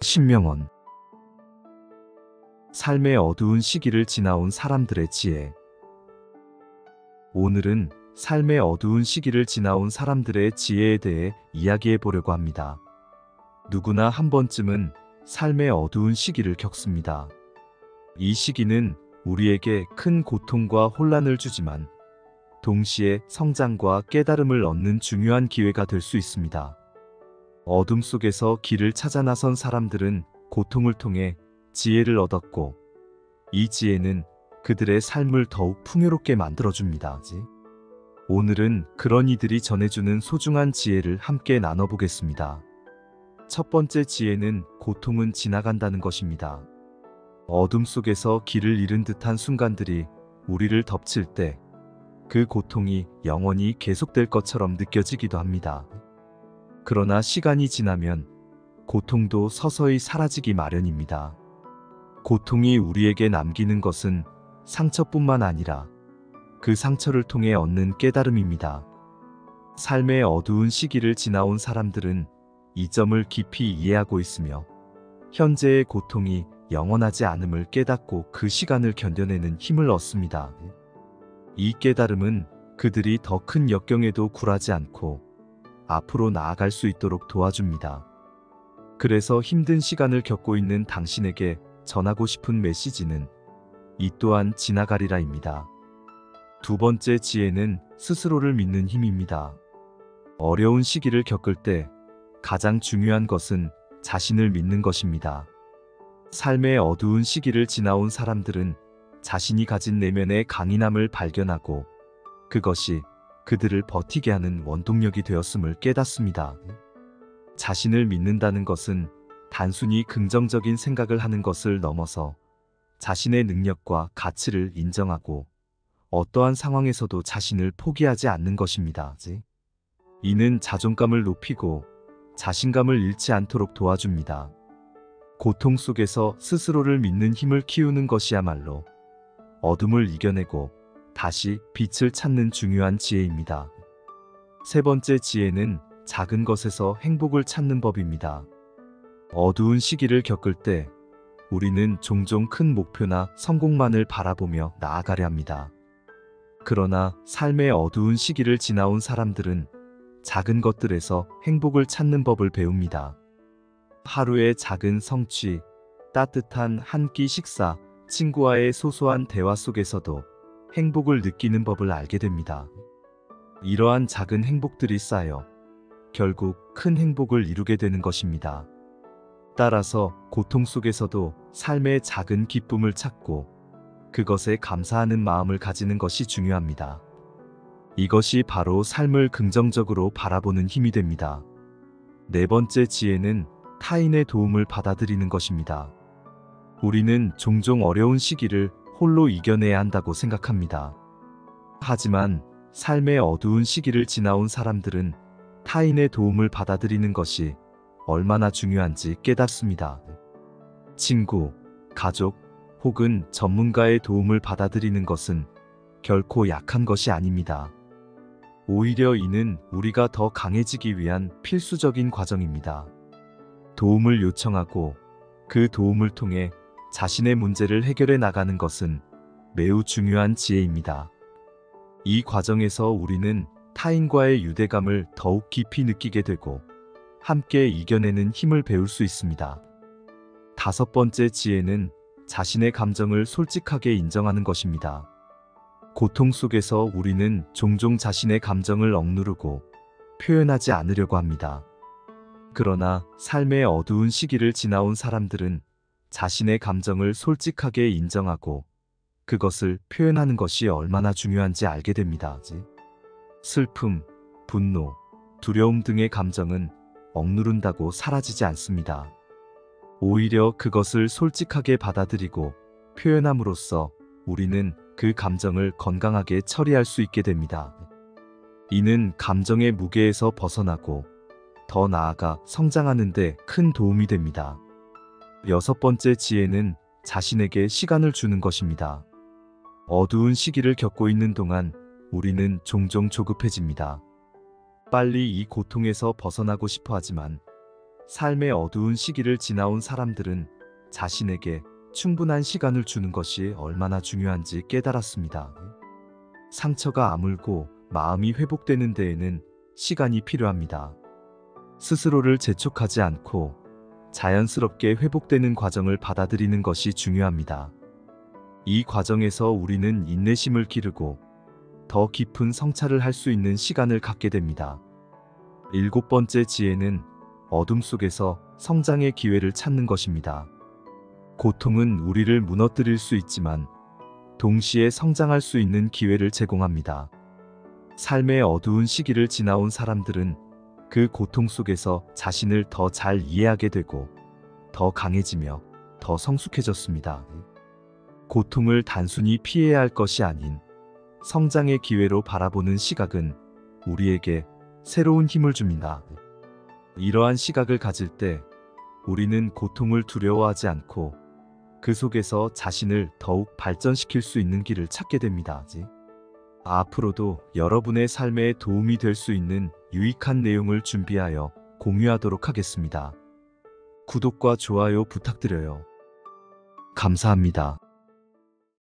신명원. 삶의 어두운 시기를 지나온 사람들의 지혜. 오늘은 삶의 어두운 시기를 지나온 사람들의 지혜에 대해 이야기해 보려고 합니다. 누구나 한 번쯤은 삶의 어두운 시기를 겪습니다. 이 시기는 우리에게 큰 고통과 혼란을 주지만 동시에 성장과 깨달음을 얻는 중요한 기회가 될 수 있습니다. 어둠 속에서 길을 찾아 나선 사람들은 고통을 통해 지혜를 얻었고, 이 지혜는 그들의 삶을 더욱 풍요롭게 만들어줍니다. 오늘은 그런 이들이 전해주는 소중한 지혜를 함께 나눠보겠습니다. 첫 번째 지혜는 고통은 지나간다는 것입니다. 어둠 속에서 길을 잃은 듯한 순간들이 우리를 덮칠 때 그 고통이 영원히 계속될 것처럼 느껴지기도 합니다. 그러나 시간이 지나면 고통도 서서히 사라지기 마련입니다. 고통이 우리에게 남기는 것은 상처뿐만 아니라 그 상처를 통해 얻는 깨달음입니다. 삶의 어두운 시기를 지나온 사람들은 이 점을 깊이 이해하고 있으며 현재의 고통이 영원하지 않음을 깨닫고 그 시간을 견뎌내는 힘을 얻습니다. 이 깨달음은 그들이 더 큰 역경에도 굴하지 않고 앞으로 나아갈 수 있도록 도와줍니다. 그래서 힘든 시간을 겪고 있는 당신에게 전하고 싶은 메시지는 이 또한 지나가리라입니다. 두 번째 지혜는 스스로를 믿는 힘입니다. 어려운 시기를 겪을 때 가장 중요한 것은 자신을 믿는 것입니다. 삶의 어두운 시기를 지나온 사람들은 자신이 가진 내면의 강인함을 발견하고 그것이 그들을 버티게 하는 원동력이 되었음을 깨닫습니다. 자신을 믿는다는 것은 단순히 긍정적인 생각을 하는 것을 넘어서 자신의 능력과 가치를 인정하고 어떠한 상황에서도 자신을 포기하지 않는 것입니다. 이는 자존감을 높이고 자신감을 잃지 않도록 도와줍니다. 고통 속에서 스스로를 믿는 힘을 키우는 것이야말로 어둠을 이겨내고 다시 빛을 찾는 중요한 지혜입니다. 세 번째 지혜는 작은 것에서 행복을 찾는 법입니다. 어두운 시기를 겪을 때 우리는 종종 큰 목표나 성공만을 바라보며 나아가려 합니다. 그러나 삶의 어두운 시기를 지나온 사람들은 작은 것들에서 행복을 찾는 법을 배웁니다. 하루의 작은 성취, 따뜻한 한 끼 식사, 친구와의 소소한 대화 속에서도 행복을 느끼는 법을 알게 됩니다. 이러한 작은 행복들이 쌓여 결국 큰 행복을 이루게 되는 것입니다. 따라서 고통 속에서도 삶의 작은 기쁨을 찾고 그것에 감사하는 마음을 가지는 것이 중요합니다. 이것이 바로 삶을 긍정적으로 바라보는 힘이 됩니다. 네 번째 지혜는 타인의 도움을 받아들이는 것입니다. 우리는 종종 어려운 시기를 홀로 이겨내야 한다고 생각합니다. 하지만 삶의 어두운 시기를 지나온 사람들은 타인의 도움을 받아들이는 것이 얼마나 중요한지 깨닫습니다. 친구, 가족 혹은 전문가의 도움을 받아들이는 것은 결코 약한 것이 아닙니다. 오히려 이는 우리가 더 강해지기 위한 필수적인 과정입니다. 도움을 요청하고 그 도움을 통해 자신의 문제를 해결해 나가는 것은 매우 중요한 지혜입니다. 이 과정에서 우리는 타인과의 유대감을 더욱 깊이 느끼게 되고 함께 이겨내는 힘을 배울 수 있습니다. 다섯 번째 지혜는 자신의 감정을 솔직하게 인정하는 것입니다. 고통 속에서 우리는 종종 자신의 감정을 억누르고 표현하지 않으려고 합니다. 그러나 삶의 어두운 시기를 지나온 사람들은 자신의 감정을 솔직하게 인정하고 그것을 표현하는 것이 얼마나 중요한지 알게 됩니다. 슬픔, 분노, 두려움 등의 감정은 억누른다고 사라지지 않습니다. 오히려 그것을 솔직하게 받아들이고 표현함으로써 우리는 그 감정을 건강하게 처리할 수 있게 됩니다. 이는 감정의 무게에서 벗어나고 더 나아가 성장하는 데 큰 도움이 됩니다. 여섯 번째 지혜는 자신에게 시간을 주는 것입니다. 어두운 시기를 겪고 있는 동안 우리는 종종 조급해집니다. 빨리 이 고통에서 벗어나고 싶어 하지만 삶의 어두운 시기를 지나온 사람들은 자신에게 충분한 시간을 주는 것이 얼마나 중요한지 깨달았습니다. 상처가 아물고 마음이 회복되는 데에는 시간이 필요합니다. 스스로를 재촉하지 않고 자연스럽게 회복되는 과정을 받아들이는 것이 중요합니다. 이 과정에서 우리는 인내심을 기르고 더 깊은 성찰을 할 수 있는 시간을 갖게 됩니다. 7번째 지혜는 어둠 속에서 성장의 기회를 찾는 것입니다. 고통은 우리를 무너뜨릴 수 있지만 동시에 성장할 수 있는 기회를 제공합니다. 삶의 어두운 시기를 지나온 사람들은 그 고통 속에서 자신을 더 잘 이해하게 되고 더 강해지며 더 성숙해졌습니다. 고통을 단순히 피해야 할 것이 아닌 성장의 기회로 바라보는 시각은 우리에게 새로운 힘을 줍니다. 이러한 시각을 가질 때 우리는 고통을 두려워하지 않고 그 속에서 자신을 더욱 발전시킬 수 있는 길을 찾게 됩니다. 앞으로도 여러분의 삶에 도움이 될 수 있는 유익한 내용을 준비하여 공유하도록 하겠습니다. 구독과 좋아요 부탁드려요. 감사합니다.